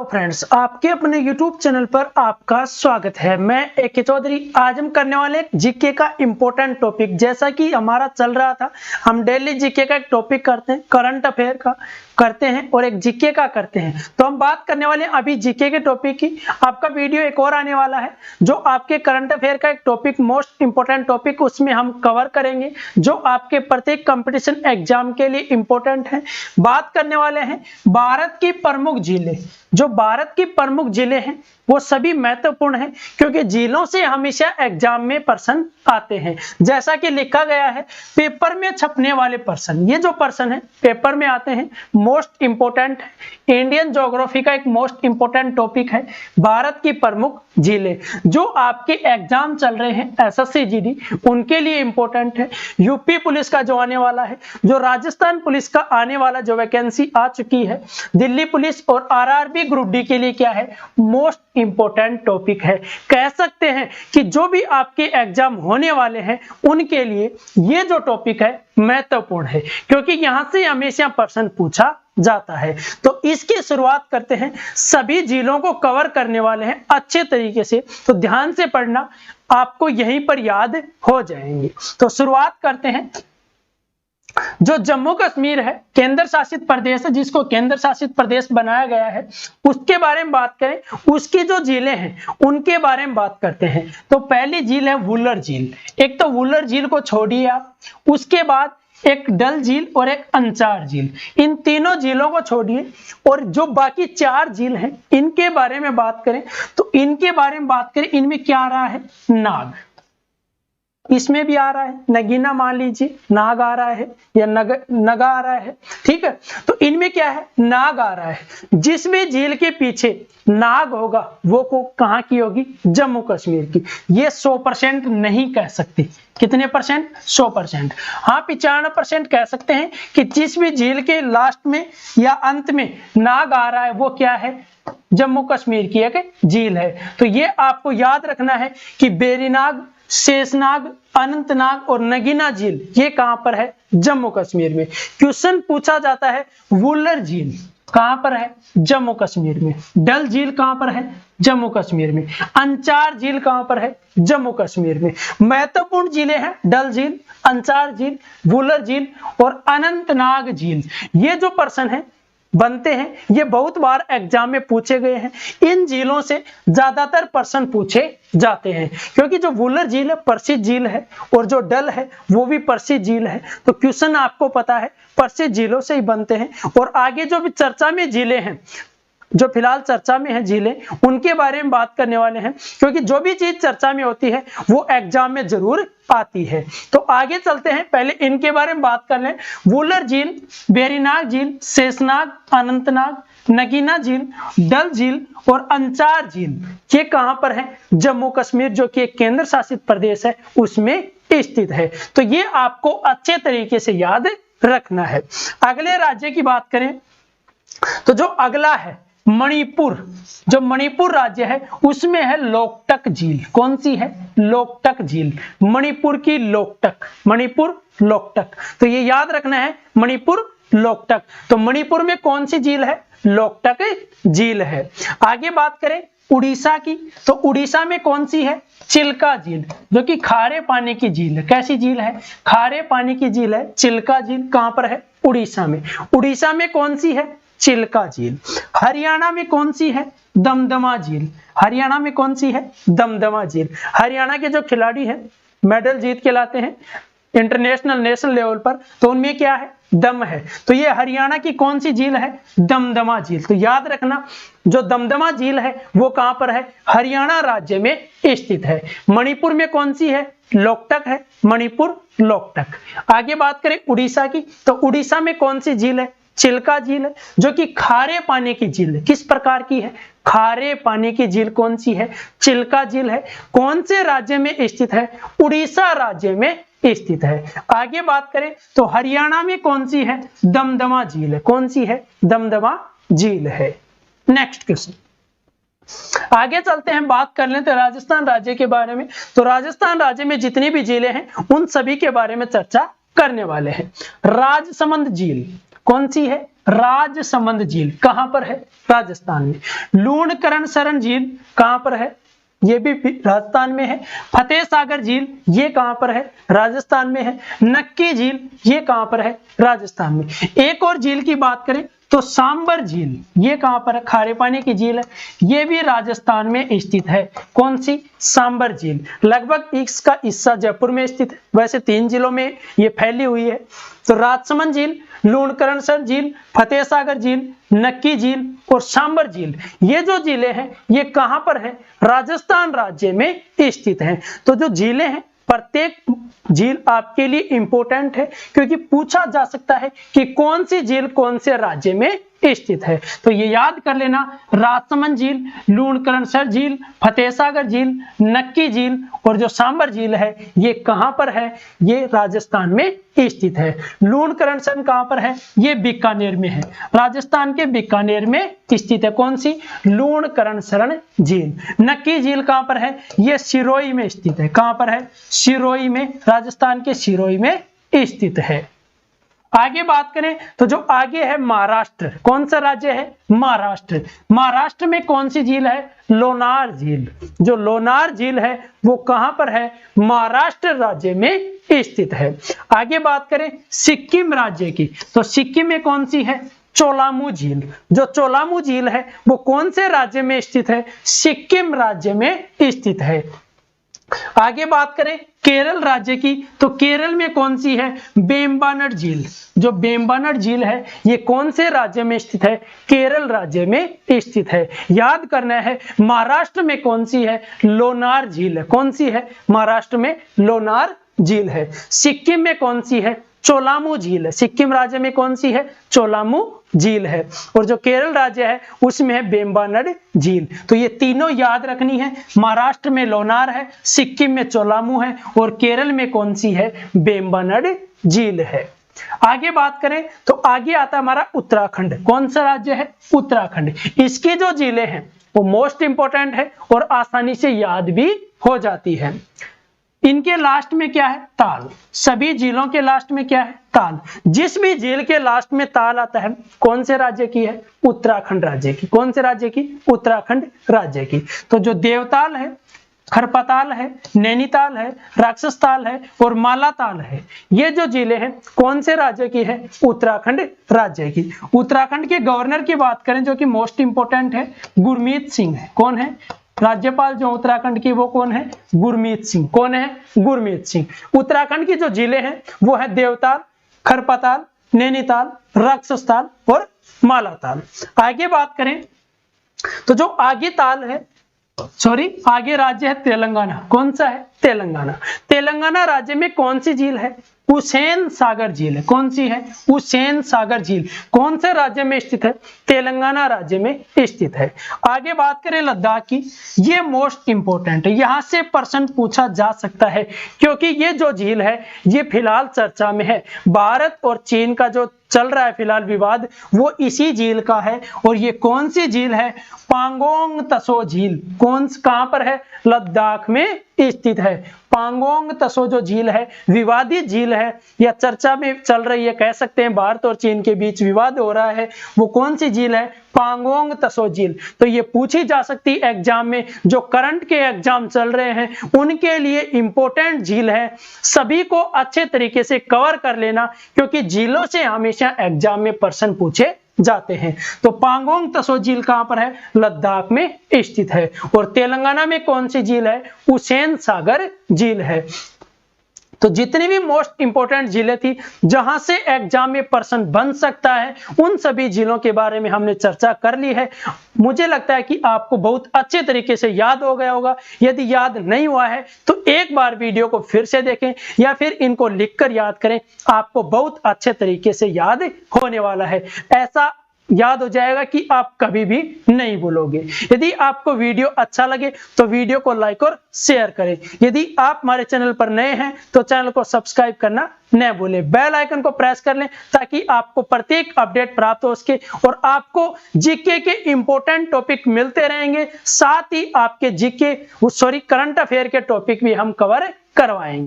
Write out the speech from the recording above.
Friends, आपके अपने YouTube channel पर आपका स्वागत है। मैं AK चौधरी। आज हम करने वाले एक जीके का इंपॉर्टेंट टॉपिक, जैसा कि हमारा चल रहा था, हम डेली जीके का एक टॉपिक करते हैं, करंट अफेयर का करते हैं और एक जीके का करते हैं। तो हम बात करने वाले हैं अभी जीके के टॉपिक की। आपका वीडियो एक और आने वाला है जो आपके करंट अफेयर का एक टॉपिक, मोस्ट इंपोर्टेंट टॉपिक, उसमें हम कवर करेंगे जो आपके प्रत्येक कंपटीशन एग्जाम के लिए इंपॉर्टेंट है। बात करने वाले हैं भारत की प्रमुख झीलें। जो भारत की प्रमुख झीलें हैं वो सभी महत्वपूर्ण हैं, क्योंकि झीलों से हमेशा एग्जाम में प्रश्न आते हैं। जैसा कि लिखा गया है, पेपर में छपने वाले प्रश्न, ये जो प्रश्न है पेपर में आते हैं, मोस्ट इंपोर्टेंट है। इंडियन ज्योग्राफी का एक मोस्ट इंपोर्टेंट टॉपिक है भारत की प्रमुख झीलें। जो आपके एग्जाम चल रहे हैं SSC GD, उनके लिए इंपॉर्टेंट है। यूपी पुलिस का जो आने वाला है, जो राजस्थान पुलिस का आने वाला जो वैकेंसी आ चुकी है, दिल्ली पुलिस और RRB ग्रुप डी के लिए क्या है, मोस्ट इंपॉर्टेंट टॉपिक है। कह सकते हैं कि जो भी आपके एग्जाम होने वाले हैं उनके लिए ये जो टॉपिक है महत्वपूर्ण है, क्योंकि यहां से हमेशा प्रश्न पूछा जाता है। तो इसकी शुरुआत करते हैं। सभी झीलों को कवर करने वाले हैं अच्छे तरीके से, तो ध्यान से पढ़ना, आपको यहीं पर याद हो जाएंगे। तो शुरुआत करते हैं। जो जम्मू कश्मीर है, केंद्र शासित प्रदेश है, जिसको केंद्र शासित प्रदेश बनाया गया है, उसके बारे में बात करें। उसकी जो झीलें हैं उनके बारे में बात करते हैं। तो पहली झील है वुलर झील। एक तो वुलर झील को छोड़िए आप, उसके बाद एक डल झील और एक अंचार झील, इन तीनों झीलों को छोड़िए और जो बाकी 4 झील हैं इनके बारे में बात करें। तो इनके बारे में बात करें, इनमें क्या आ रहा है, नाग, इसमें भी आ रहा है, नगीना मान लीजिए, नाग आ रहा है या नगा आ रहा है, ठीक है। तो इनमें क्या है, नाग आ रहा है। जिस भी झील के पीछे नाग होगा वो कहाँ की होगी, जम्मू कश्मीर की। ये 100% नहीं कह सकते। कितने परसेंट, 100%। हाँ, 95% कह सकते हैं कि जिस भी झील के लास्ट में या अंत में नाग आ रहा है वो क्या है, जम्मू कश्मीर की एक झील है। तो ये आपको याद रखना है कि बेरीनाग, शेषनाग, अनंतनाग और नगीना झील ये कहां पर है, जम्मू कश्मीर में। क्वेश्चन पूछा जाता है वुलर झील कहां पर है, जम्मू कश्मीर में। डल झील कहां पर है, जम्मू कश्मीर में। अंचार झील कहां पर है, जम्मू कश्मीर में। महत्वपूर्ण झीलें हैं डल झील, अंचार झील, वुलर झील और अनंतनाग झील। ये जो प्रश्न है बनते हैं, ये बहुत बार एग्जाम में पूछे गए हैं। इन झीलों से ज्यादातर प्रश्न पूछे जाते हैं, क्योंकि जो वुलर झील है प्रसिद्ध झील है और जो डल है वो भी प्रसिद्ध झील है। तो क्वेश्चन आपको पता है प्रसिद्ध झीलों से ही बनते हैं। और आगे जो भी चर्चा में झीलें हैं, जो फिलहाल चर्चा में है झीलें, उनके बारे में बात करने वाले हैं, क्योंकि जो भी चीज चर्चा में होती है वो एग्जाम में जरूर आती है। तो आगे चलते हैं, पहले इनके बारे में बात कर लें। वुलर झील, बेरीनाग झील, शेषनाग, अनंतनाग, नगीना झील, डल झील और अंचार झील ये कहां पर है, जम्मू कश्मीर, जो कि एक केंद्र शासित प्रदेश है, उसमें स्थित है। तो ये आपको अच्छे तरीके से याद रखना है। अगले राज्य की बात करें तो जो अगला है मणिपुर, जो मणिपुर राज्य है उसमें है लोकटक झील। कौन सी है, लोकटक झील, मणिपुर की लोकटक, मणिपुर लोकटक। तो ये याद रखना है, मणिपुर लोकटक। तो मणिपुर में कौन सी झील है, लोकटक झील है। आगे बात करें उड़ीसा की, तो उड़ीसा में कौन सी है, चिल्का झील, जो कि खारे पानी की झील है। कैसी झील है, खारे पानी की झील है, चिल्का झील। कहां पर है, उड़ीसा में। उड़ीसा में कौन सी है, चिल्का झील। हरियाणा में कौन सी है, दमदमा झील। हरियाणा में कौन सी है, दमदमा झील। हरियाणा के जो खिलाड़ी हैं मेडल जीत के लाते हैं इंटरनेशनल, नेशनल लेवल पर, तो उनमें क्या है, दम है। तो ये हरियाणा की कौन सी झील है, दमदमा झील। तो याद रखना, जो दमदमा झील है वो कहां पर है, हरियाणा राज्य में स्थित है। मणिपुर में कौन सी है, लोकटक है, मणिपुर लोकटक। आगे बात करें उड़ीसा की, तो उड़ीसा में कौन सी झील है, चिल्का झील है, जो कि खारे पानी की झील है। किस प्रकार की है, खारे पानी की झील कौन सी है, चिल्का झील है। कौन से राज्य में स्थित है, उड़ीसा राज्य में स्थित है। आगे बात करें तो हरियाणा में कौन सी है, दमदमा झील है। कौन सी है, दमदमा झील है। नेक्स्ट क्वेश्चन, आगे चलते हैं, बात कर लेते हैं राजस्थान राज्य के बारे में। तो राजस्थान राज्य में जितनी भी झीलें हैं उन सभी के बारे में चर्चा करने वाले हैं। राजसमंद झील, कौन सी है? राजसमंद झील। कहां पर है? राजस्थान में। लूणकरणसर झील कहां पर है? ये भी राजस्थान में है। फतेह सागर झील ये कहां पर है? राजस्थान में है। नक्की झील ये कहां पर है? राजस्थान में। एक और झील की बात करें तो सांबर झील, ये कहां पर है? खारे पानी की झील है, ये भी राजस्थान में स्थित है। कौन सी? सांबर झील। लगभग इसका हिस्सा जयपुर में स्थित है, वैसे 3 जिलों में ये फैली हुई है। तो राजसमंद झील, लूणकरणसर झील, फतेह सागर झील, नक्की झील और सांबर झील, ये जो झीलें हैं ये कहां पर है? राजस्थान राज्य में स्थित है। तो जो झीलें हैं, प्रत्येक झील आपके लिए इंपॉर्टेंट है, क्योंकि पूछा जा सकता है कि कौन सी झील कौन से राज्य में स्थित है। तो ये याद कर लेना, राजसमंद झील, लूणकरणसर झील, फतेह सागर झील, नक्की झील और जो सांबर झील है ये कहां पर है? ये राजस्थान में स्थित है। लूणकरणसर कहां पर है? ये बीकानेर में है, राजस्थान के बीकानेर में स्थित है। कौन सी? लूणकरणसर झील। नक्की झील कहां पर है? ये सिरोही में स्थित है। कहां पर है? सिरोही में, राजस्थान के सिरोही में स्थित है। आगे बात करें तो जो आगे है महाराष्ट्र, कौन सा राज्य है? महाराष्ट्र। महाराष्ट्र में कौन सी झील है? लोनार झील। जो लोनार झील है वो कहां पर है? महाराष्ट्र राज्य में स्थित है। आगे बात करें सिक्किम राज्य की, तो सिक्किम में कौन सी है? चोलामू झील। जो चोलामू झील है वो कौन से राज्य में स्थित है? सिक्किम राज्य में स्थित है। आगे बात करें केरल राज्य की, तो केरल में कौन सी है? वेम्बनाड झील। जो वेम्बनाड झील है ये कौन से राज्य में स्थित है? केरल राज्य में स्थित है। याद करना है, महाराष्ट्र में कौन सी है? लोनार झील है। कौन सी है? महाराष्ट्र में लोनार झील है। सिक्किम में कौन सी है? चोलामू झील है। सिक्किम राज्य में कौन सी है? चोलामू झील है। और जो केरल राज्य है उसमें है वेम्बनाड झील। तो ये तीनों याद रखनी है। महाराष्ट्र में लोनार है, सिक्किम में चोलामू है और केरल में कौन सी है? वेम्बनाड झील है। आगे बात करें तो आगे आता हमारा उत्तराखंड। कौन सा राज्य है? उत्तराखंड। इसकी जो झीलें हैं वो मोस्ट इंपोर्टेंट है और आसानी से याद भी हो जाती है। इनके लास्ट में क्या है? ताल। सभी झीलों के लास्ट में क्या है? ताल। जिस भी झील के लास्ट में ताल आता है कौन से राज्य की है? उत्तराखंड राज्य की। कौन से राज्य की? उत्तराखंड राज्य की। तो जो देवताल है, खरपताल है, नैनीताल है, राक्षसताल है और मालाताल है, ये जो झीलें हैं कौन से राज्य की है? उत्तराखंड राज्य की। उत्तराखंड के गवर्नर की बात करें जो कि मोस्ट इंपोर्टेंट है, गुरमीत सिंह है। कौन है? राज्यपाल जो उत्तराखंड की वो कौन है? गुरमीत सिंह। कौन है? गुरमीत सिंह। उत्तराखंड की जो जिले हैं वो है देवताल, खरपताल, नैनीताल, राक्षसताल और मालाताल। आगे बात करें तो जो आगे ताल है, आगे राज्य है तेलंगाना। कौन सा है? तेलंगाना। तेलंगाना राज्य में कौन सी झील है? हुसैन सागर झील है। कौन सी है? हुसैन सागर झील। कौन से राज्य में स्थित है? तेलंगाना राज्य में स्थित है। आगे बात करें लद्दाख की, ये मोस्ट इंपोर्टेंट है, यहां से प्रश्न पूछा जा सकता है क्योंकि ये जो झील है ये फिलहाल चर्चा में है। भारत और चीन का जो चल रहा है फिलहाल विवाद वो इसी झील का है। और ये कौन सी झील है? पांगोंग तसो झील। कहां पर है? लद्दाख में स्थित है। पांगोंग तसो जो झील है विवादित झील है या चर्चा में चल रही है, कह सकते हैं भारत और चीन के बीच विवाद हो रहा है, वो कौन सी झील है? पांगोंग तसो झील। तो ये पूछी जा सकती है एग्जाम में, जो करंट के एग्जाम चल रहे हैं उनके लिए इंपॉर्टेंट झील है। सभी को अच्छे तरीके से कवर कर लेना क्योंकि झीलों से हमेशा एग्जाम में प्रश्न पूछे जाते हैं। तो पांगोंग तसो झील कहां पर है? लद्दाख में स्थित है। और तेलंगाना में कौन सी झील है? हुसैन सागर झील है। तो जितनी भी मोस्ट इंपोर्टेंट झीलें थी जहां से एग्जाम में प्रश्न बन सकता है उन सभी झीलों के बारे में हमने चर्चा कर ली है। मुझे लगता है कि आपको बहुत अच्छे तरीके से याद हो गया होगा। यदि याद नहीं हुआ है तो एक बार वीडियो को फिर से देखें या फिर इनको लिखकर याद करें, आपको बहुत अच्छे तरीके से याद होने वाला है। ऐसा याद हो जाएगा कि आप कभी भी नहीं भूलोगे। यदि आपको वीडियो अच्छा लगे तो वीडियो को लाइक और शेयर करें। यदि आप हमारे चैनल पर नए हैं तो चैनल को सब्सक्राइब करना न भूलें। बेल आइकन को प्रेस कर लें ताकि आपको प्रत्येक अपडेट प्राप्त हो सके और आपको जीके के इंपॉर्टेंट टॉपिक मिलते रहेंगे। साथ ही आपके करंट अफेयर के टॉपिक भी हम कवर करवाएंगे।